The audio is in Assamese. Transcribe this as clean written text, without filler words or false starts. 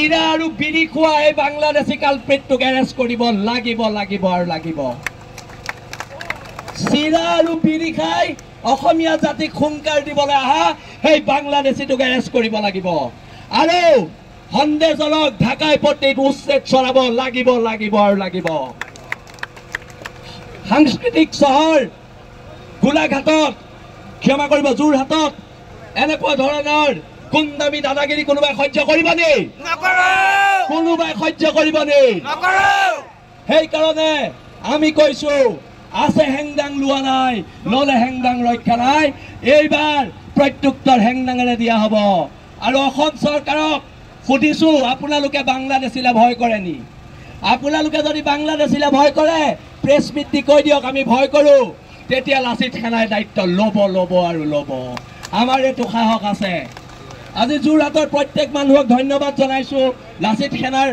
চিৰা আৰু বিড়ি খোৱা এই বাংলাদেশী কালপ্ৰিটটোক এৰেষ্ট কৰিব লাগিব লাগিব আৰু লাগিব চিৰা আৰু বিড়ি খাই অসমীয়া জাতিক হুংকাৰ দিবলৈ আহা সেই বাংলাদেশীটোক এৰেষ্ট কৰিব লাগিব আৰু সন্দেহজনক ঢাকা পট্টিত উচ্ছেদ চলাব লাগিব লাগিব আৰু লাগিব সাংস্কৃতিক চহৰ গোলাঘাটত ক্ষমা কৰিব যোৰহাটত এনেকুৱা ধৰণৰ গুণ্ডামি দাদাগিৰি কোনোবাই সহ্য কৰিব নে কোনোবাই সহ্য কৰিব নে সেইকাৰণে আমি কৈছো আছে হেংদাং লোৱা নাই ললে হেংদাং ৰক্ষা নাই এইবাৰ প্ৰত্যুত্তৰ হেংদাঙেৰে দিয়া হ'ব আৰু অসম চৰকাৰক সুধিছো আপোনালোকে বাংলাদেশীলে ভয় কৰে নি আপোনালোকে যদি বাংলাদেশীলে ভয় কৰে প্ৰেছ মিট দি কৈ দিয়ক আমি ভয় কৰো তেতিয়া লাচিত সেনাই দায়িত্ব ল'ব ল'ব আৰু ল'ব আমাৰ এইটো সাহস আছে আজি যোৰহাটৰ প্ৰত্যেক মানুহক ধন্যবাদ জনাইছো লাচিত সেনাৰ